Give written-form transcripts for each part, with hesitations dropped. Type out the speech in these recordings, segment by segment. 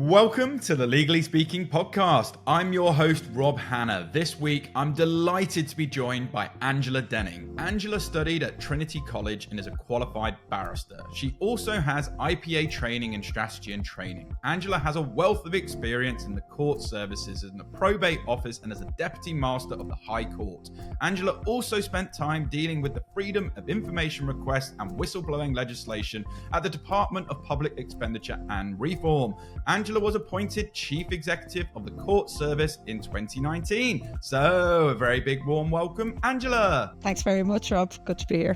Welcome to the Legally Speaking podcast. I'm your host, Rob Hanna. This week, I'm delighted to be joined by Angela Denning. Angela studied at Trinity College and is a qualified barrister. She also has IPA training in strategy and training. Angela has a wealth of experience in the court services in the probate office and as a deputy master of the High Court. Angela also spent time dealing with the Freedom of Information Request and whistleblowing legislation at the Department of Public Expenditure and Reform. Angela was appointed Chief Executive of the Court Service in 2019. So, a very big warm welcome, Angela. Thanks very much, Rob. Good to be here.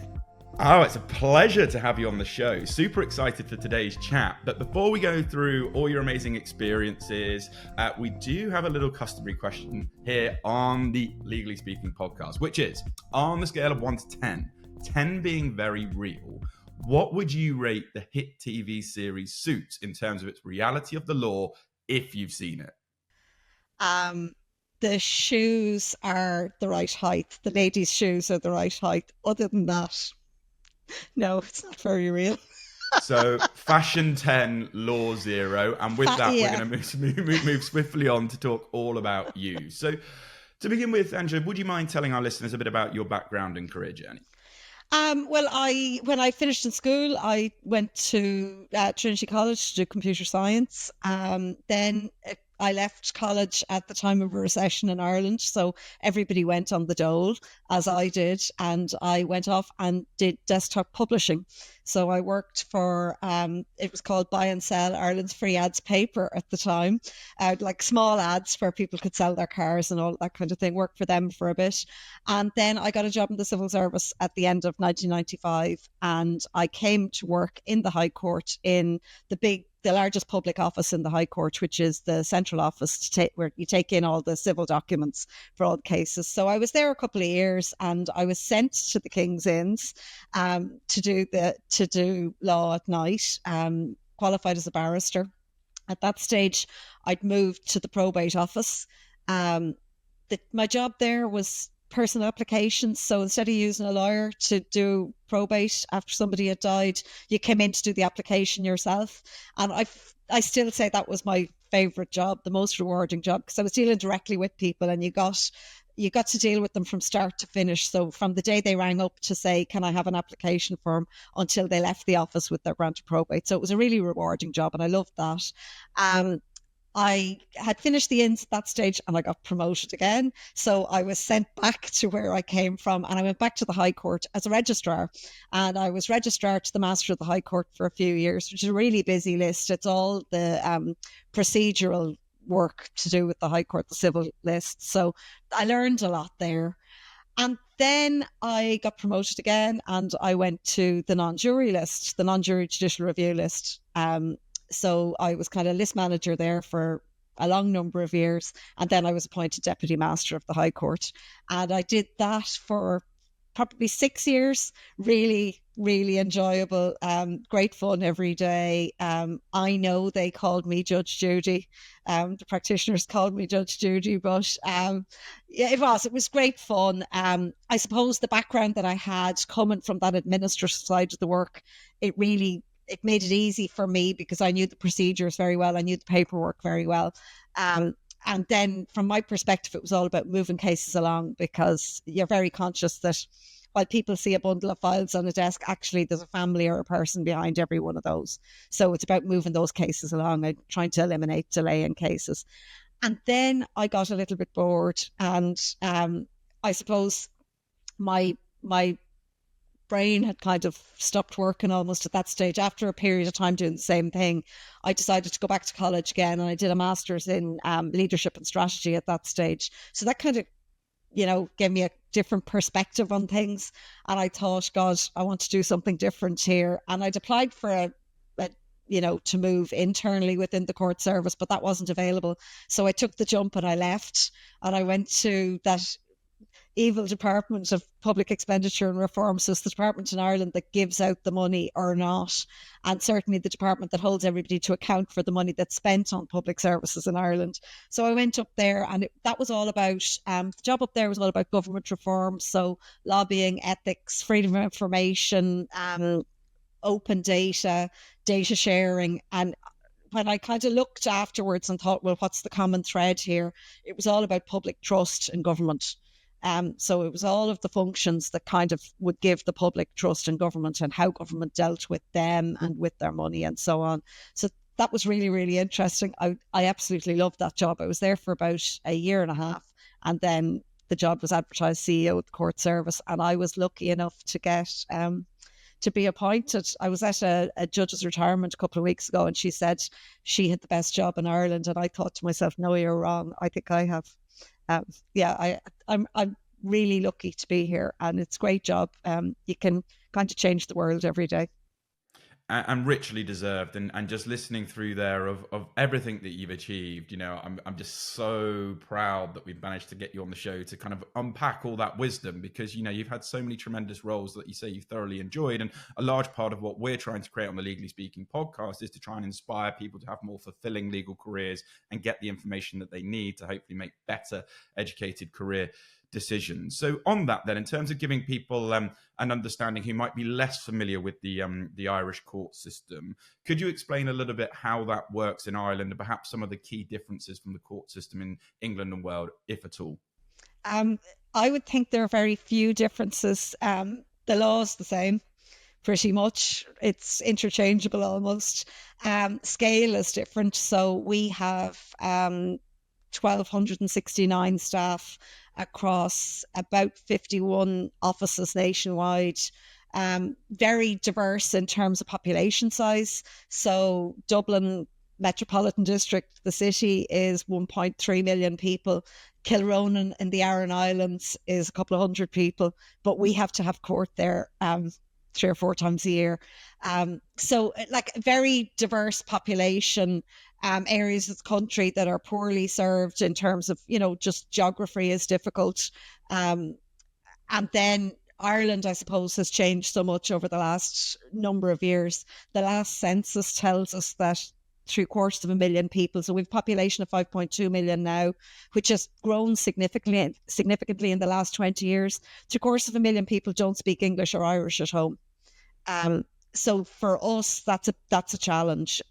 Oh, it's a pleasure to have you on the show. Super excited for today's chat. But before we go through all your amazing experiences, we do have a little customary question here on the Legally Speaking podcast, which is, on the scale of 1 to 10, 10 being very real, what would you rate the hit TV series Suits in terms of its reality of the law, if you've seen it? The shoes are the right height. The ladies' shoes are the right height. Other than that, no, it's not very real. So fashion 10, law 0. And with that, yeah. We're going to move swiftly on to talk all about you. So to begin with, Angela, would you mind telling our listeners a bit about your background and career journey? When I finished in school, I went to Trinity College to do computer science. Then I left college at the time of a recession in Ireland, so everybody went on the dole, as I did, and I went off and did desktop publishing. So I worked for, it was called Buy and Sell, Ireland's free ads paper at the time, like small ads where people could sell their cars and all that kind of thing, worked for them for a bit. And then I got a job in the civil service at the end of 1995, and I came to work in the High Court in the largest public office in the High Court, which is the central office where you take in all the civil documents for all the cases. So I was there a couple of years, and I was sent to the King's Inns to do law at night, qualified as a barrister. At that stage, I'd moved to the probate office. My job there was personal applications. So instead of using a lawyer to do probate after somebody had died, you came in to do the application yourself. And I still say that was my favourite job, the most rewarding job, because I was dealing directly with people, and you got to deal with them from start to finish. So from the day they rang up to say, can I have an application form, until they left the office with their grant of probate. So it was a really rewarding job, and I loved that. I had finished the Inns at that stage, and I got promoted again. So I was sent back to where I came from, and I went back to the High Court as a registrar. And I was registrar to the Master of the High Court for a few years, which is a really busy list. It's all the procedural work to do with the High Court, the civil list. So I learned a lot there. And then I got promoted again, and I went to the non-jury list, the non-jury judicial review list. So I was kind of list manager there for a long number of years. And then I was appointed Deputy Master of the High Court. And I did that for probably 6 years. Really, really enjoyable. Great fun every day. I know they called me Judge Judy. The practitioners called me Judge Judy, but yeah, it was great fun. I suppose the background that I had coming from that administrative side of the work, it made it easy for me because I knew the procedures very well. I knew the paperwork very well. And then from my perspective, it was all about moving cases along, because you're very conscious that while people see a bundle of files on a desk, actually there's a family or a person behind every one of those. So it's about moving those cases along and trying to eliminate delay in cases. And then I got a little bit bored, and I suppose my brain had kind of stopped working almost at that stage. After a period of time doing the same thing, I decided to go back to college again, and I did a master's in leadership and strategy at that stage. So that kind of, gave me a different perspective on things. And I thought, God, I want to do something different here. And I'd applied for to move internally within the court service, but that wasn't available. So I took the jump and I left, and I went to that evil Department of Public Expenditure and Reform. So it's the department in Ireland that gives out the money or not, and certainly the department that holds everybody to account for the money that's spent on public services in Ireland. So I went up there, and that was all about, the job up there was all about government reform. So lobbying, ethics, freedom of information, open data, data sharing. And when I kind of looked afterwards and thought, well, what's the common thread here? It was all about public trust in government. So it was all of the functions that kind of would give the public trust in government and how government dealt with them and with their money and so on. So that was really, really interesting. I absolutely loved that job. I was there for about a year and a half, and then the job was advertised CEO of the court service, and I was lucky enough to get to be appointed. I was at a judge's retirement a couple of weeks ago, and she said she had the best job in Ireland, and I thought to myself, no, you're wrong. I think I have. Yeah, I'm really lucky to be here, and it's a great job. You can kind of change the world every day. And richly deserved. And just listening through there of everything that you've achieved, you know, I'm just so proud that we've managed to get you on the show to kind of unpack all that wisdom, because, you know, you've had so many tremendous roles that you say you've thoroughly enjoyed. And a large part of what we're trying to create on the Legally Speaking podcast is to try and inspire people to have more fulfilling legal careers and get the information that they need to hopefully make better educated career decisions. So on that then, in terms of giving people an understanding who might be less familiar with the Irish court system, could you explain a little bit how that works in Ireland and perhaps some of the key differences from the court system in England and world, if at all? I would think there are very few differences. The law is the same pretty much. It's interchangeable almost. Scale is different. So we have 1,269 staff across about 51 offices nationwide. Very diverse in terms of population size. So Dublin Metropolitan District, the city, is 1.3 million people. Kilronan in the Aran Islands is a couple of hundred people, but we have to have court there 3 or 4 times a year. So like very diverse population, areas of the country that are poorly served in terms of, you know, just geography is difficult. And then Ireland, I suppose, has changed so much over the last number of years. The last census tells us that 750,000 people, so we've a population of 5.2 million now, which has grown significantly in the last 20 years. 750,000 people don't speak English or Irish at home. So for us, that's a challenge,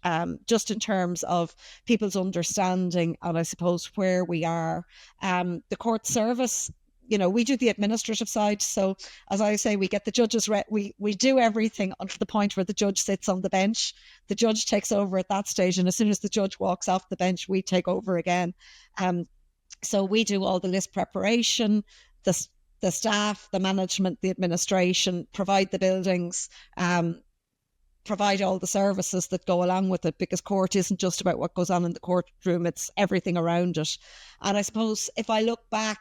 just in terms of people's understanding and I suppose where we are. The court service, you know, we do the administrative side. So as I say, we get the judges, we do everything until the point where the judge sits on the bench. The judge takes over at that stage. And as soon as the judge walks off the bench, we take over again. So we do all the list preparation, the staff, the management, the administration, provide the buildings, provide all the services that go along with it, because court isn't just about what goes on in the courtroom, it's everything around it. And I suppose if I look back,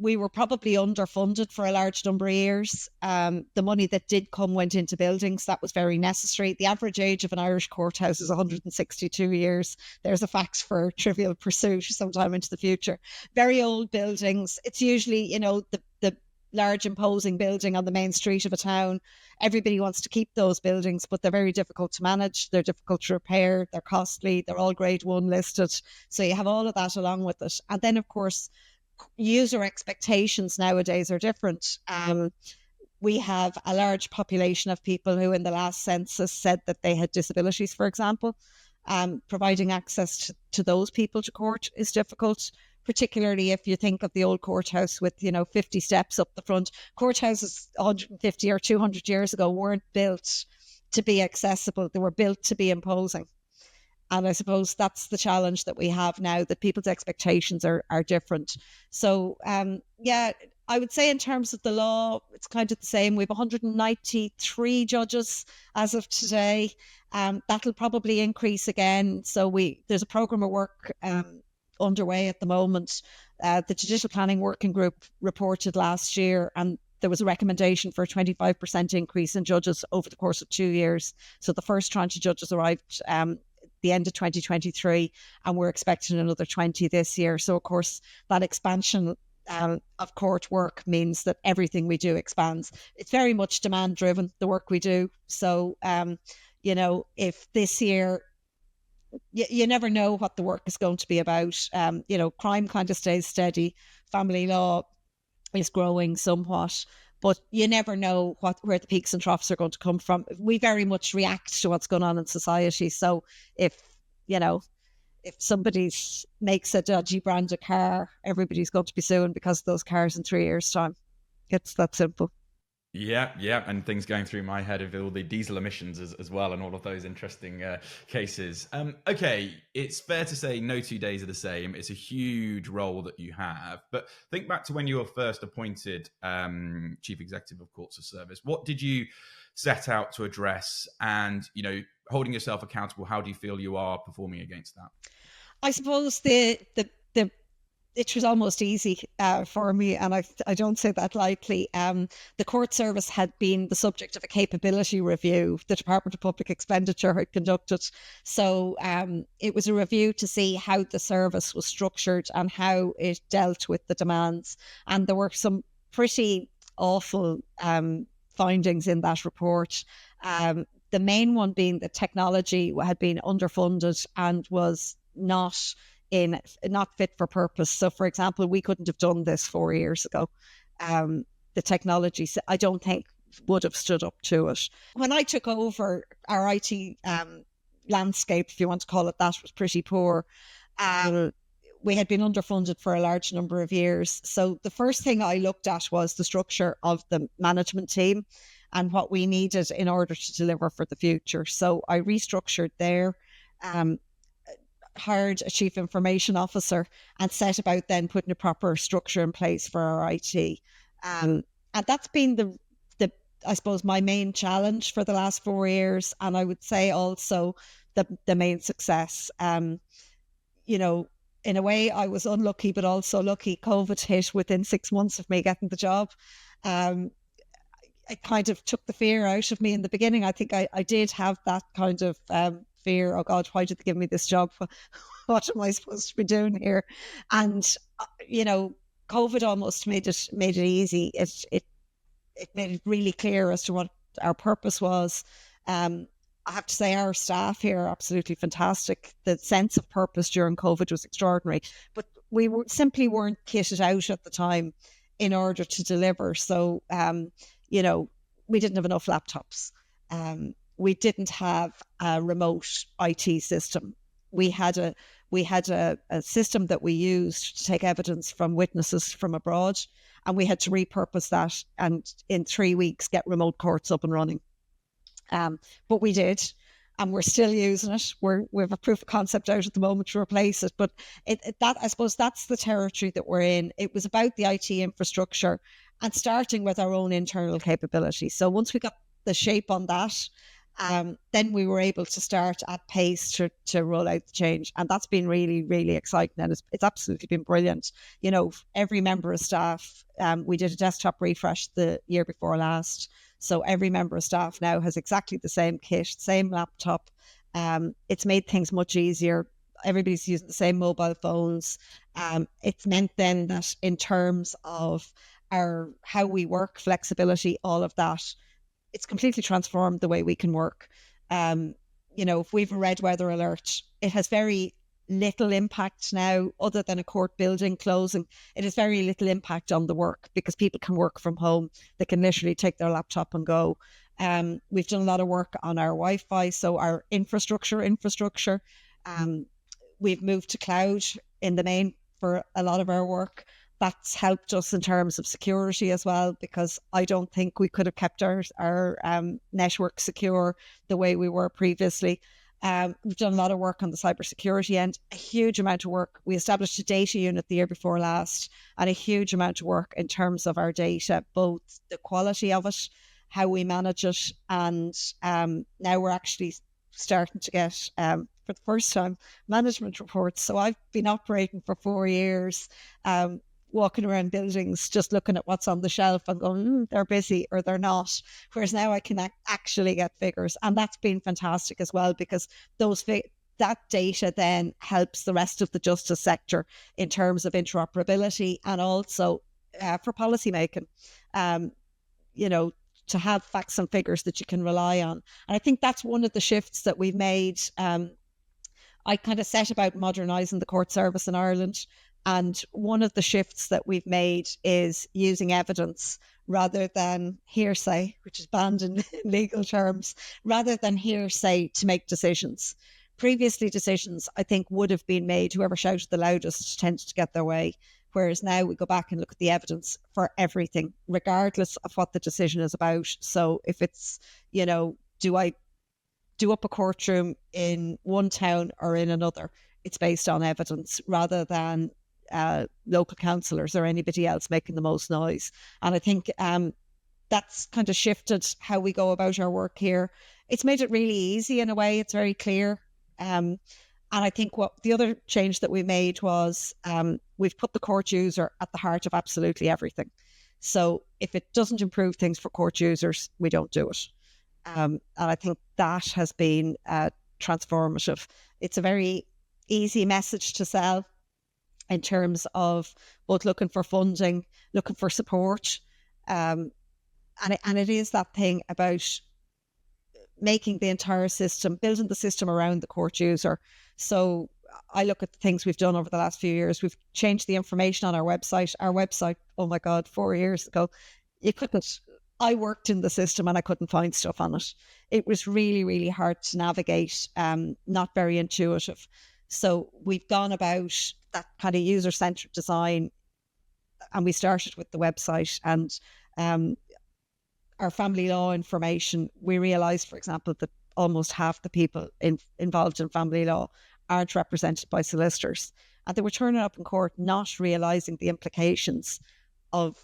we were probably underfunded for a large number of years. The money that did come went into buildings. That was very necessary. The average age of an Irish courthouse is 162 years. There's a fact for Trivial Pursuit sometime into the future. Very old buildings. It's usually, you know, the large imposing building on the main street of a town. Everybody wants to keep those buildings, but they're very difficult to manage. They're difficult to repair. They're costly. They're all grade 1 listed. So you have all of that along with it. And then, of course, user expectations nowadays are different. We have a large population of people who in the last census said that they had disabilities, for example. Providing access to those people to court is difficult, particularly if you think of the old courthouse with, you know, 50 steps up the front. Courthouses 150 or 200 years ago weren't built to be accessible. They were built to be imposing. And I suppose that's the challenge that we have now, that people's expectations are different. So, yeah, I would say in terms of the law, it's kind of the same. We have 193 judges as of today. That'll probably increase again. So there's a programme of work underway at the moment. The Judicial Planning Working Group reported last year, and there was a recommendation for a 25% increase in judges over the course of 2 years. So the first tranche of judges arrived the end of 2023, and we're expecting another 20 this year. So of course that expansion of court work means that everything we do expands. It's very much demand driven, the work we do. So you know, if this year you never know what the work is going to be about. You know, crime kind of stays steady. Family law is growing somewhat. but you never know where the peaks and troughs are going to come from. We very much react to what's going on in society. So if, you know, if somebody makes a dodgy brand of car, everybody's going to be suing because of those cars in 3 years' time. It's that simple. Yeah, and things going through my head of all the diesel emissions as well, and all of those interesting cases. Okay, it's fair to say no 2 days are the same. It's a huge role that you have, but think back to when you were first appointed Chief Executive of Courts of Service. What did you set out to address? And, holding yourself accountable, how do you feel you are performing against that? I suppose the it was almost easy for me, and I don't say that lightly. The court service had been the subject of a capability review the Department of Public Expenditure had conducted. So it was a review to see how the service was structured and how it dealt with the demands. And there were some pretty awful findings in that report. The main one being that technology had been underfunded and was not fit for purpose. So, for example, we couldn't have done this 4 years ago. The technology, I don't think, would have stood up to it. When I took over, our IT landscape, if you want to call it that, was pretty poor. We had been underfunded for a large number of years. So the first thing I looked at was the structure of the management team and what we needed in order to deliver for the future. So I restructured there. Hired a chief information officer and set about then putting a proper structure in place for our IT. And that's been I suppose, my main challenge for the last 4 years. And I would say also the main success. In a way, I was unlucky, but also lucky. COVID hit within 6 months of me getting the job. It kind of took the fear out of me in the beginning. I think I did have that kind of fear. Oh God, why did they give me this job? What am I supposed to be doing here? And COVID almost made it easy. It made it really clear as to what our purpose was. I have to say our staff here are absolutely fantastic. The sense of purpose during COVID was extraordinary, but we simply weren't kitted out at the time in order to deliver. So, we didn't have enough laptops. We didn't have a remote IT system. We had a system that we used to take evidence from witnesses from abroad, and we had to repurpose that and in 3 weeks get remote courts up and running. But we did, and we're still using it. We have a proof of concept out at the moment to replace it. But that, I suppose, that's the territory that we're in. It was about the IT infrastructure and starting with our own internal capability. So once we got the shape on that, then we were able to start at pace to roll out the change. And that's been really, really exciting. And it's absolutely been brilliant. Every member of staff, we did a desktop refresh the year before last. So every member of staff now has exactly the same kit, same laptop. It's made things much easier. Everybody's using the same mobile phones. It's meant then that in terms of how we work, flexibility, all of that, it's completely transformed the way we can work. If we have a red weather alert, it has very little impact now, other than a court building closing. It has very little impact on the work because people can work from home. They can literally take their laptop and go. We've done a lot of work on our Wi-Fi, so our infrastructure. We've moved to cloud in the main for a lot of our work. That's helped us in terms of security as well, because I don't think we could have kept our network secure the way we were previously. We've done a lot of work on the cybersecurity end, a huge amount of work. We established a data unit the year before last, and a huge amount of work in terms of our data, both the quality of it, how we manage it, and now we're actually starting to get, for the first time, management reports. So I've been operating for 4 years, walking around buildings, just looking at what's on the shelf and going, they're busy or they're not. Whereas now I can actually get figures. And that's been fantastic as well, because that data then helps the rest of the justice sector in terms of interoperability and also for policy making, to have facts and figures that you can rely on. And I think that's one of the shifts that we've made. I kind of set about modernising the court service in Ireland. And one of the shifts that we've made is using evidence rather than hearsay, which is banned in legal terms, rather than hearsay to make decisions. Previously, decisions, I think, would have been made, whoever shouted the loudest tended to get their way. Whereas now we go back and look at the evidence for everything, regardless of what the decision is about. So if it's, do I do up a courtroom in one town or in another? It's based on evidence rather than local councillors or anybody else making the most noise. And I think that's kind of shifted how we go about our work here. It's made it really easy in a way. It's very clear. And I think what the other change that we made was we've put the court user at the heart of absolutely everything. So if it doesn't improve things for court users, we don't do it. And I think that has been transformative. It's a very easy message to sell in terms of both looking for funding, looking for support. And it is that thing about making the entire system, building the system around the court user. So I look at the things we've done over the last few years. We've changed the information on our website. Our website, oh my God, 4 years ago, I worked in the system and I couldn't find stuff on it. It was really, really hard to navigate, not very intuitive. So we've gone about that kind of user-centered design, and we started with the website and our family law information. We realised, for example, that almost half the people involved in family law aren't represented by solicitors. And they were turning up in court not realising the implications of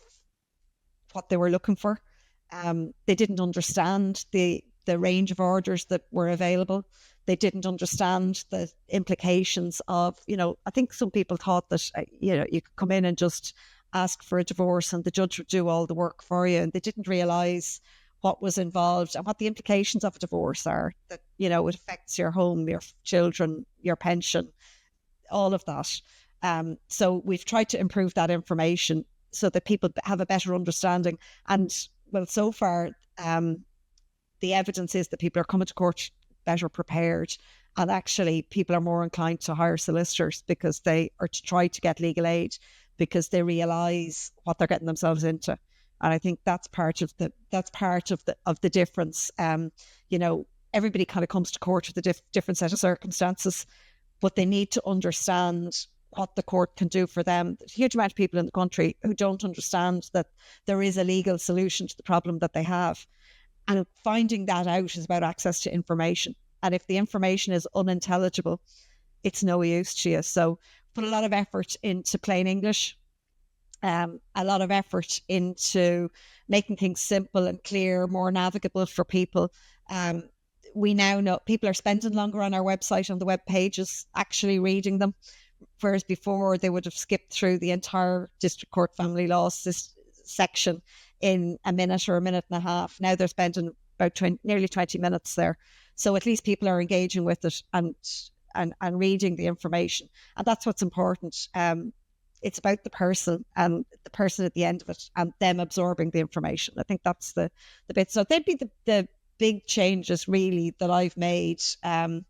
what they were looking for. They didn't understand the range of orders that were available. They didn't understand the implications of, I think some people thought that, you could come in and just ask for a divorce and the judge would do all the work for you. And they didn't realise what was involved and what the implications of a divorce are, that, it affects your home, your children, your pension, all of that. So we've tried to improve that information so that people have a better understanding. And well, so far, the evidence is that people are coming to court better prepared. And actually, people are more inclined to hire solicitors because they are to try to get legal aid because they realise what they're getting themselves into. And I think that's part of the difference. Everybody kind of comes to court with a different set of circumstances, but they need to understand what the court can do for them. There's a huge amount of people in the country who don't understand that there is a legal solution to the problem that they have. And finding that out is about access to information. And if the information is unintelligible, it's no use to you. So put a lot of effort into plain English, a lot of effort into making things simple and clear, more navigable for people. We now know people are spending longer on our website, on the web pages, actually reading them. Whereas before they would have skipped through the entire district court family law section in a minute or a minute and a half. Now they're spending about nearly 20 minutes there. So at least people are engaging with it and reading the information. And that's what's important. It's about the person and the person at the end of it and them absorbing the information. I think that's the bit. So they'd be the big changes really that I've made. Now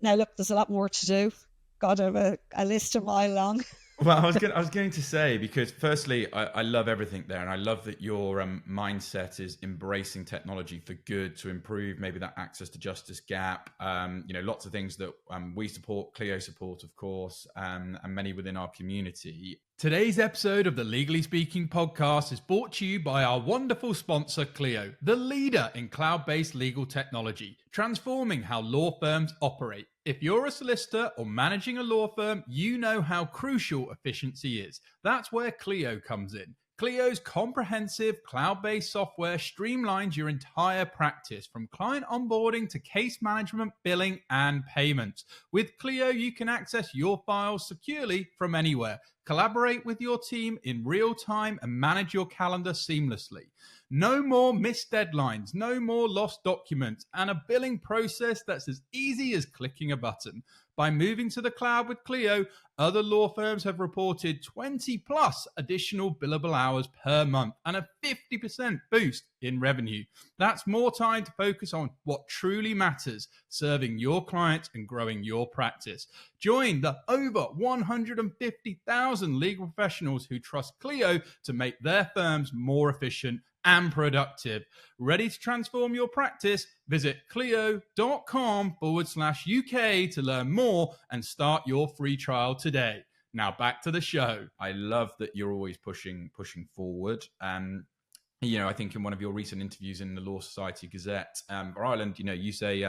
look, there's a lot more to do. God, I have a list a mile long. Well, I was going to say, because firstly, I love everything there. And I love that your mindset is embracing technology for good to improve maybe that access to justice gap. Lots of things that we support, Clio support, of course, and many within our community. Today's episode of the Legally Speaking podcast is brought to you by our wonderful sponsor, Clio, the leader in cloud-based legal technology, transforming how law firms operate. If you're a solicitor or managing a law firm, you know how crucial efficiency is. That's where Clio comes in. Clio's comprehensive cloud-based software streamlines your entire practice, from client onboarding to case management, billing, and payments. With Clio, you can access your files securely from anywhere, collaborate with your team in real time, and manage your calendar seamlessly. No more missed deadlines, no more lost documents, and a billing process that's as easy as clicking a button. By moving to the cloud with Clio, other law firms have reported 20 plus additional billable hours per month and a 50% boost in revenue. That's more time to focus on what truly matters, serving your clients and growing your practice. Join the over 150,000 legal professionals who trust Cilo to make their firms more efficient and productive. Ready to transform your practice? Visit clio.com/UK to learn more and start your free trial today. Now back to the show. I love that you're always pushing forward. I think in one of your recent interviews in the Law Society Gazette for Ireland, you say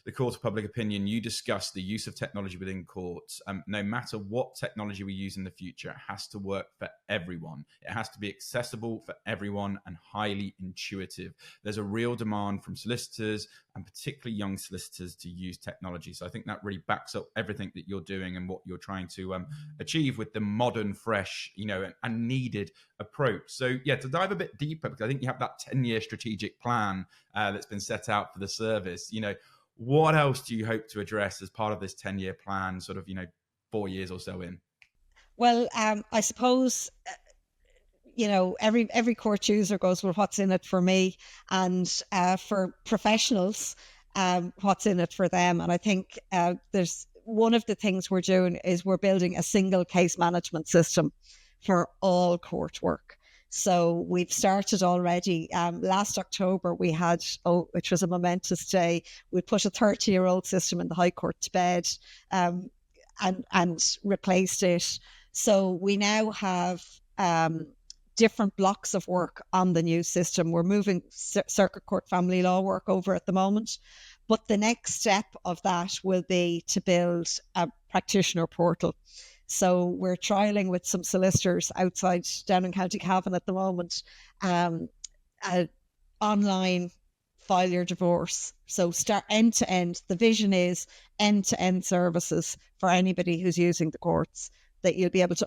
the court of public opinion, you discuss the use of technology within courts. No matter what technology we use in the future, it has to work for everyone. It has to be accessible for everyone and highly intuitive. There's a real demand from solicitors and particularly young solicitors to use technology. So I think that really backs up everything that you're doing and what you're trying to achieve with the modern, fresh, and needed approach. So to dive a bit deeper, because I think you have that 10-year strategic plan that's been set out for the service. What else do you hope to address as part of this 10-year plan, 4 years or so in? Well, I suppose, every court user goes, well, what's in it for me? And for professionals, what's in it for them? And I think there's one of the things we're doing is we're building a single case management system for all court work. So we've started already. Last October, we had, which was a momentous day, we put a 30-year-old system in the High Court to bed and replaced it. So we now have different blocks of work on the new system. We're moving circuit court family law work over at the moment. But the next step of that will be to build a practitioner portal. So we're trialling with some solicitors outside down in County Cavan at the moment, online file your divorce. So start end to end. The vision is end to end services for anybody who's using the courts, that you'll be able to,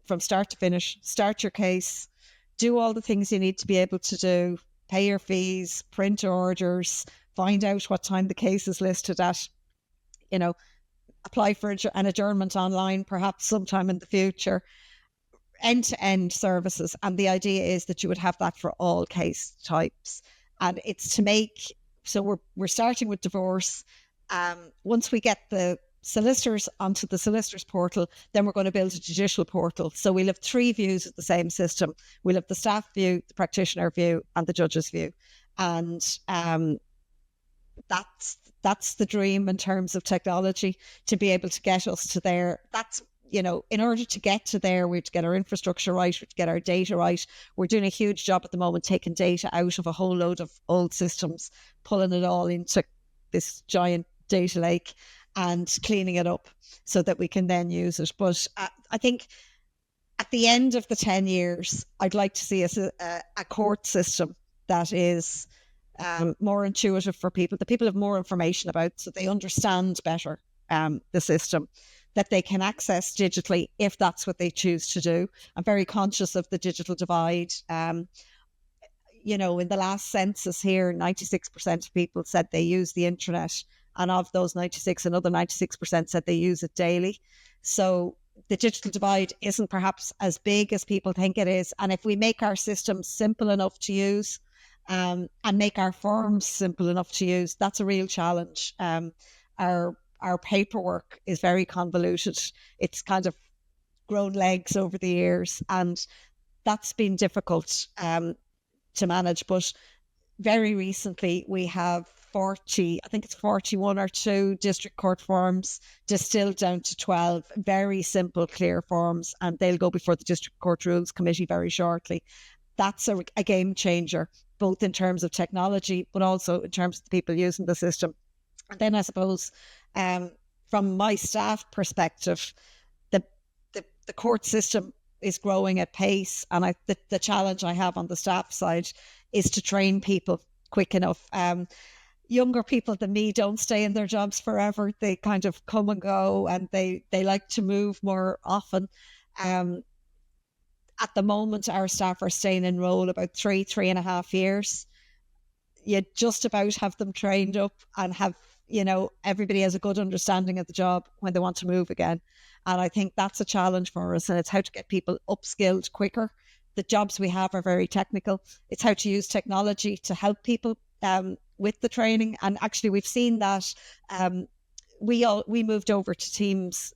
from start to finish, start your case, do all the things you need to be able to do, pay your fees, print orders, find out what time the case is listed at, apply for an adjournment online, perhaps sometime in the future, end-to-end services. And the idea is that you would have that for all case types. And it's to make, so we're starting with divorce. Once we get the solicitors onto the solicitors portal, then we're going to build a judicial portal. So we'll have 3 views of the same system. We'll have the staff view, the practitioner view, and the judge's view. And that's the dream in terms of technology, to be able to get us to there. That's, in order to get to there, we have to get our infrastructure right, we have to get our data right. We're doing a huge job at the moment, taking data out of a whole load of old systems, pulling it all into this giant data lake and cleaning it up so that we can then use it. But I think at the end of the 10 years, I'd like to see us a court system that is more intuitive for people, that people have more information about, so they understand better the system, that they can access digitally if that's what they choose to do. I'm very conscious of the digital divide. In the last census here, 96% of people said they use the internet, and of those 96, another 96% said they use it daily. So the digital divide isn't perhaps as big as people think it is. And if we make our systems simple enough to use, and make our forms simple enough to use, that's a real challenge. Our paperwork is very convoluted. It's kind of grown legs over the years, and that's been difficult to manage. But very recently we have 41 or 2 district court forms distilled down to 12 very simple, clear forms, and they'll go before the District Court Rules Committee very shortly. That's a game changer, both in terms of technology, but also in terms of the people using the system. And then I suppose from my staff perspective, the court system is growing at pace. And the challenge I have on the staff side is to train people quick enough. Younger people than me don't stay in their jobs forever. They kind of come and go, and they like to move more often. At the moment, our staff are staying in role about 3.5 years. You just about have them trained up and have, everybody has a good understanding of the job when they want to move again. And I think that's a challenge for us, and it's how to get people upskilled quicker the jobs we have are very technical. It's how to use technology to help people with the training. And actually, we've seen that we moved over to Teams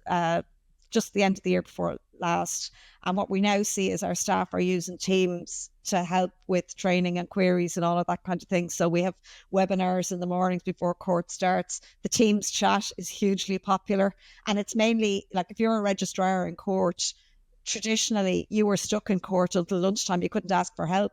just the end of the year before last. And what we now see is our staff are using Teams to help with training and queries and all of that kind of thing. So we have webinars in the mornings before court starts. The Teams chat is hugely popular. And it's mainly like if you're a registrar in court, traditionally you were stuck in court until lunchtime. You couldn't ask for help.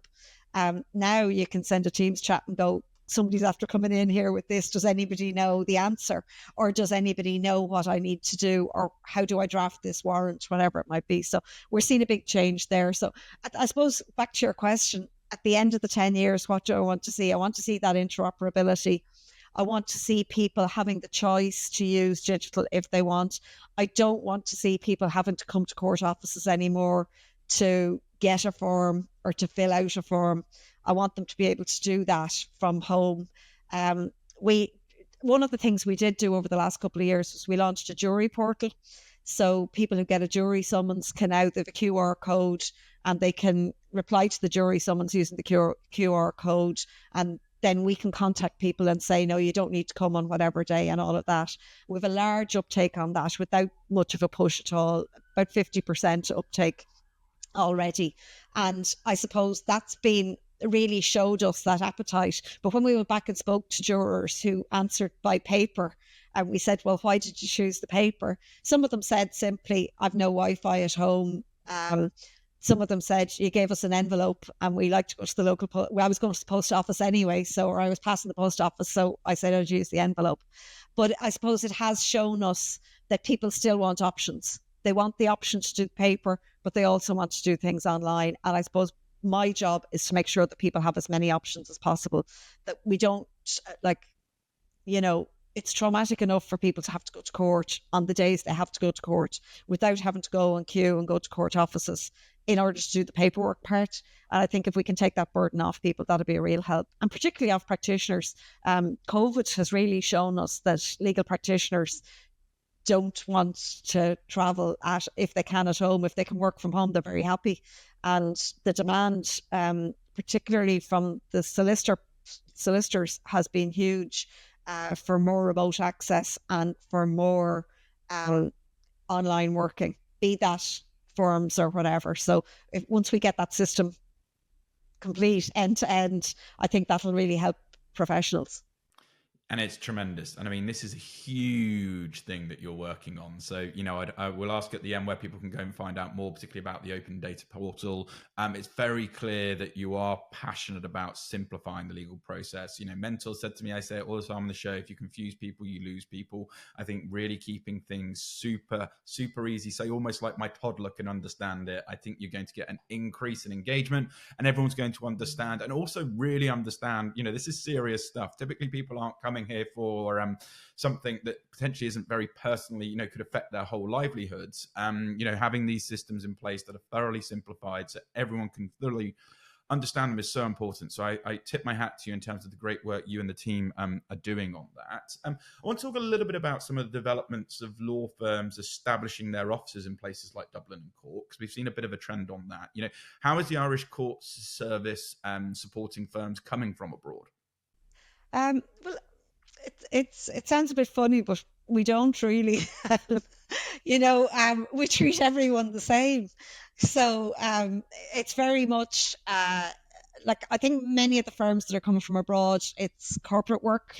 Now you can send a Teams chat and go, somebody's after coming in here with this. Does anybody know the answer? Or does anybody know what I need to do? Or how do I draft this warrant? Whatever it might be. So we're seeing a big change there. So I suppose back to your question, at the end of the 10 years, what do I want to see? I want to see that interoperability. I want to see people having the choice to use digital if they want. I don't want to see people having to come to court offices anymore to get a form or to fill out a form. I want them to be able to do that from home. One of the things we did do over the last couple of years was we launched a jury portal. So people who get a jury summons can now, they have a QR code and they can reply to the jury summons using the QR code. And then we can contact people and say, no, you don't need to come on whatever day and all of that. We have a large uptake on that without much of a push at all, about 50% uptake already. And I suppose that's been really showed us that appetite. But when we went back and spoke to jurors who answered by paper, and we said, well, why did you choose the paper? Some of them said simply, I've no Wi-Fi at home. Some of them said, you gave us an envelope and we like to go to the local I was going to the post office anyway, or I was passing the post office, so I said I'd use the envelope. But I suppose it has shown us that people still want options. They want the option to do paper, but they also want to do things online. And I suppose my job is to make sure that people have as many options as possible, that we don't it's traumatic enough for people to have to go to court on the days they have to go to court without having to go and queue and go to court offices in order to do the paperwork part. And I think if we can take that burden off people, that'll be a real help. And particularly off practitioners. COVID has really shown us that legal practitioners don't want to travel if they can at home. If they can work from home, they're very happy. And the demand, particularly from the solicitors, has been huge for more remote access and for more online working, be that firms or whatever. So once we get that system complete end to end, I think that'll really help professionals. And it's tremendous. And I mean, this is a huge thing that you're working on. So, I will ask at the end where people can go and find out more, particularly about the open data portal. It's very clear that you are passionate about simplifying the legal process. Mentor said to me, I say it all the time on the show, if you confuse people, you lose people. I think really keeping things super, super easy, so almost like my toddler can understand it. I think you're going to get an increase in engagement and everyone's going to understand and also really understand, this is serious stuff. Typically people aren't coming here for something that potentially isn't very personally, could affect their whole livelihoods. Having these systems in place that are thoroughly simplified so everyone can thoroughly understand them is so important. So I tip my hat to you in terms of the great work you and the team are doing on that. I want to talk a little bit about some of the developments of law firms establishing their offices in places like Dublin and Cork, because we've seen a bit of a trend on that. How is the Irish Courts Service supporting firms coming from abroad? Well, it sounds a bit funny, but we don't really. We treat everyone the same. So it's very much I think many of the firms that are coming from abroad, it's corporate work,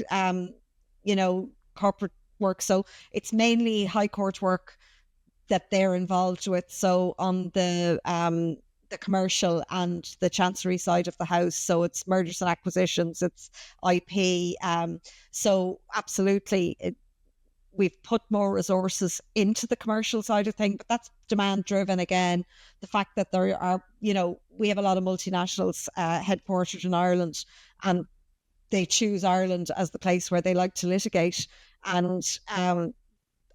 corporate work. So it's mainly high court work that they're involved with. So on the commercial and the chancery side of the house. So it's mergers and acquisitions, it's IP. So absolutely, we've put more resources into the commercial side of things, but that's demand driven again. The fact that there are, we have a lot of multinationals headquartered in Ireland, and they choose Ireland as the place where they like to litigate. And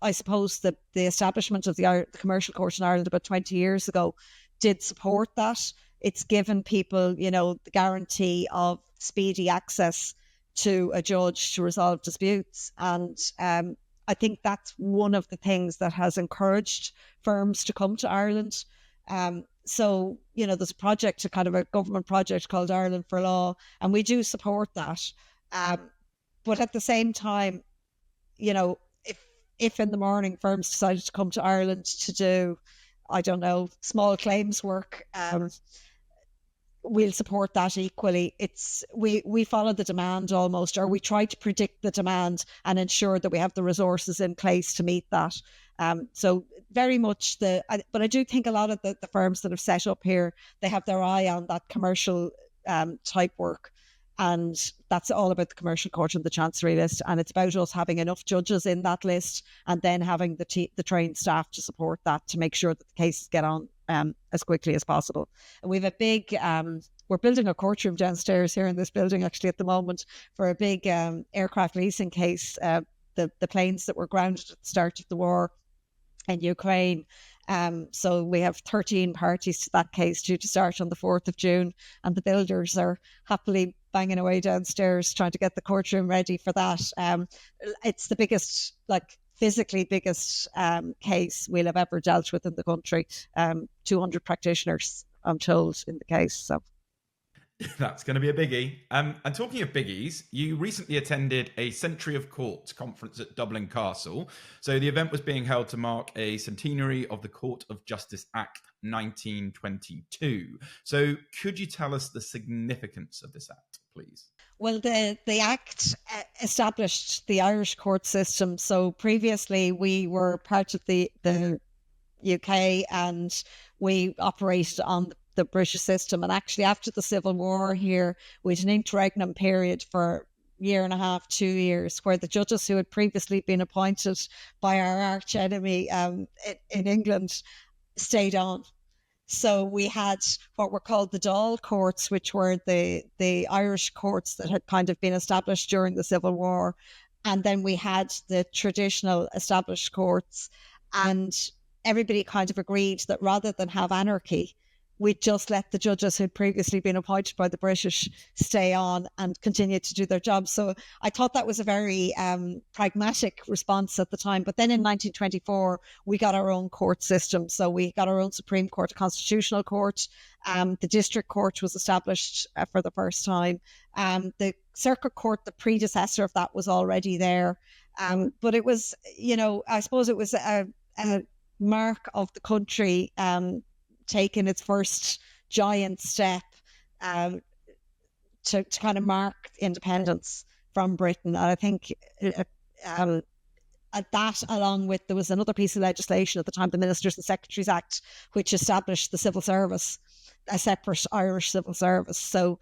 I suppose the establishment of the commercial court in Ireland about 20 years ago did support that. It's given people, the guarantee of speedy access to a judge to resolve disputes. And I think that's one of the things that has encouraged firms to come to Ireland. So, there's a project, a kind of a government project called Ireland for Law, and we do support that. But at the same time, if in the morning firms decided to come to Ireland to do, I don't know, small claims work, we'll support that equally. It's we follow the demand almost, or we try to predict the demand and ensure that we have the resources in place to meet that. So very much but I do think a lot of the firms that have set up here, they have their eye on that commercial type work. And that's all about the commercial court and the chancery list. And it's about us having enough judges in that list and then having the trained staff to support that to make sure that the cases get on as quickly as possible. And we have a big, we're building a courtroom downstairs here in this building actually at the moment for a big aircraft leasing case. The planes that were grounded at the start of the war in Ukraine. So we have 13 parties to that case due to start on the 4th of June, and the builders are happily banging away downstairs trying to get the courtroom ready for that. It's the biggest, physically biggest case we'll have ever dealt with in the country. 200 practitioners, I'm told, in the case. So that's going to be a biggie. And talking of biggies, you recently attended a Century of Courts conference at Dublin Castle. So the event was being held to mark a centenary of the Court of Justice Act 1922. So could you tell us the significance of this act, please? Well, the Act established the Irish court system. So previously we were part of the UK and we operated on the British system. And actually after the Civil War here, we had an interregnum period for a year and a half, 2 years, where the judges who had previously been appointed by our arch enemy in England stayed on. So we had what were called the Dáil courts, which were the Irish courts that had kind of been established during the Civil War. And then we had the traditional established courts. And everybody kind of agreed that rather than have anarchy, we'd just let the judges who'd previously been appointed by the British stay on and continue to do their job. So I thought that was a very pragmatic response at the time. But then in 1924, we got our own court system. So we got our own Supreme Court, a constitutional court. The district court was established for the first time. The circuit court, the predecessor of that, was already there. But it was, I suppose it was a mark of the country taken its first giant step to kind of mark independence from Britain. And I think that, along with, there was another piece of legislation at the time, the Ministers and Secretaries Act, which established the civil service, a separate Irish civil service. So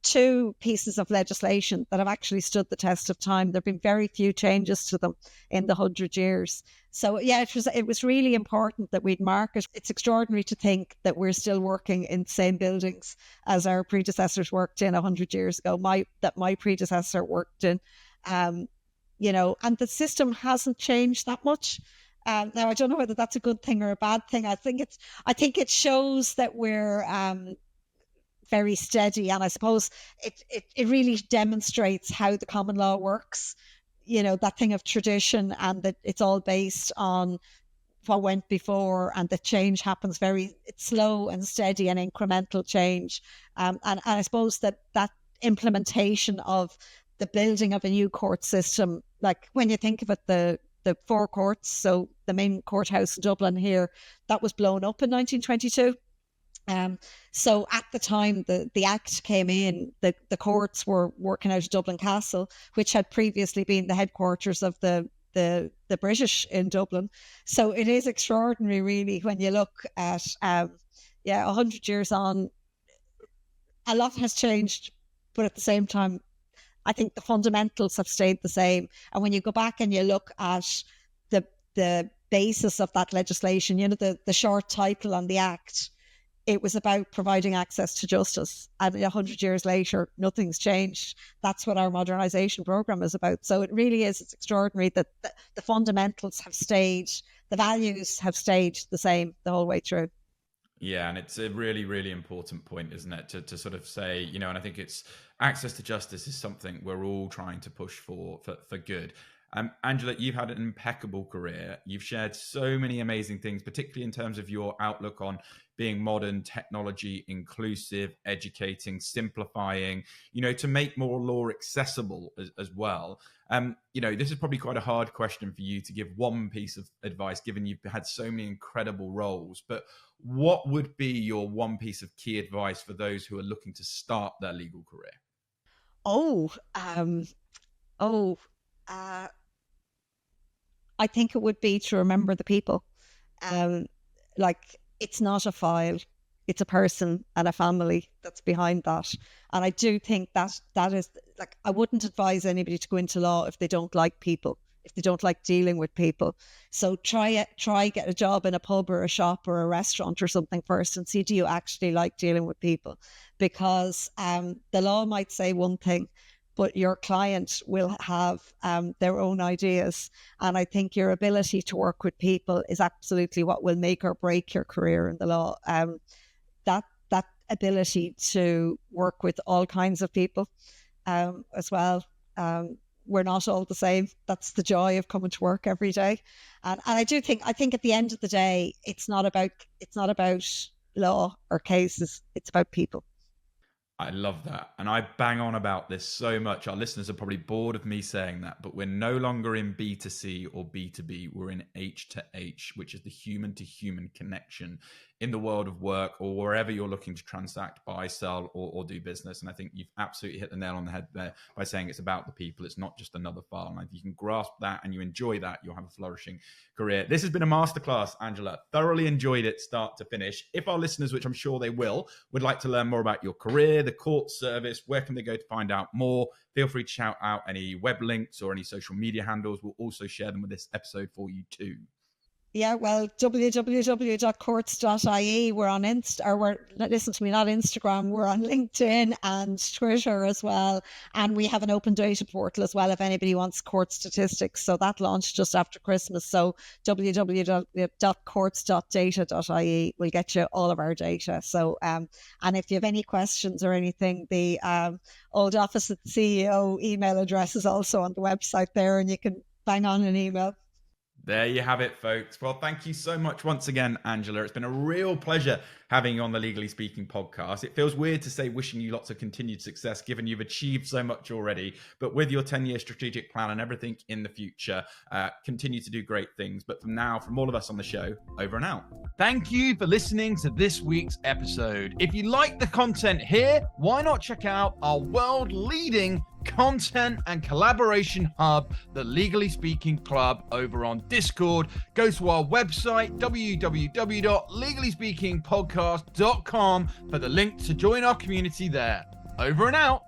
two pieces of legislation that have actually stood the test of time. There have been very few changes to them in the 100 years. So yeah, it was really important that we'd mark it. It's extraordinary to think that we're still working in the same buildings as our predecessors worked in 100 years ago. My predecessor worked in, and the system hasn't changed that much. Now I don't know whether that's a good thing or a bad thing. I think it shows that we're very steady, and I suppose it really demonstrates how the common law works. That thing of tradition, and that it's all based on what went before, and the change happens it's slow and steady and incremental change. And I suppose that implementation of the building of a new court system, like when you think of it, the four courts, so the main courthouse in Dublin here, that was blown up in 1922. So at the time the Act came in, the courts were working out of Dublin Castle, which had previously been the headquarters of the British in Dublin. So it is extraordinary, really, when you look at 100 years on, a lot has changed, but at the same time, I think the fundamentals have stayed the same. And when you go back and you look at the basis of that legislation, the short title on the Act, it was about providing access to justice. And 100 years later, nothing's changed. That's what our modernisation programme is about. So it really is, it's extraordinary that the fundamentals have stayed, the values have stayed the same the whole way through. Yeah, and it's a really, really important point, isn't it? To sort of say, and I think it's access to justice is something we're all trying to push for good. Angela, you've had an impeccable career. You've shared so many amazing things, particularly in terms of your outlook on being modern, technology, inclusive, educating, simplifying, to make more law accessible as well. This is probably quite a hard question for you to give one piece of advice, given you've had so many incredible roles. But what would be your one piece of key advice for those who are looking to start their legal career? I think it would be to remember the people. Like, it's not a file, it's a person and a family that's behind that. And I do think that is, like, I wouldn't advise anybody to go into law if they don't like people, if they don't like dealing with people. So try get a job in a pub or a shop or a restaurant or something first and see, do you actually like dealing with people? Because the law might say one thing, but your client will have their own ideas. And I think your ability to work with people is absolutely what will make or break your career in the law. That ability to work with all kinds of people as well. We're not all the same. That's the joy of coming to work every day. And I think at the end of the day, it's not about law or cases. It's about people. I love that. And I bang on about this so much. Our listeners are probably bored of me saying that, but we're no longer in B2C or B2B. We're in H to H, which is the human to human connection in the world of work or wherever you're looking to transact, buy, sell, or do business. And I think you've absolutely hit the nail on the head there by saying it's about the people. It's not just another file. And if you can grasp that and you enjoy that, you'll have a flourishing career. This has been a masterclass, Angela. Thoroughly enjoyed it start to finish. If our listeners, which I'm sure they will, would like to learn more about your career, the court service, where can they go to find out more? Feel free to shout out any web links or any social media handles. We'll also share them with this episode for you too. Yeah, well, www.courts.ie. We're on not Instagram, we're on LinkedIn and Twitter as well. And we have an open data portal as well if anybody wants court statistics. So that launched just after Christmas. So www.courts.data.ie will get you all of our data. So, and if you have any questions or anything, the old office of the CEO email address is also on the website there, and you can bang on an email. There you have it, folks. Well, thank you so much once again, Angela. It's been a real pleasure having you on the Legally Speaking podcast. It feels weird to say wishing you lots of continued success, given you've achieved so much already. But with your 10-year strategic plan and everything in the future, continue to do great things. But from now, from all of us on the show, over and out. Thank you for listening to this week's episode. If you like the content here, why not check out our world-leading content and collaboration hub, the Legally Speaking Club, over on Discord. Go to our website, www.legallyspeakingpodcast.com, for the link to join our community there. Over and out.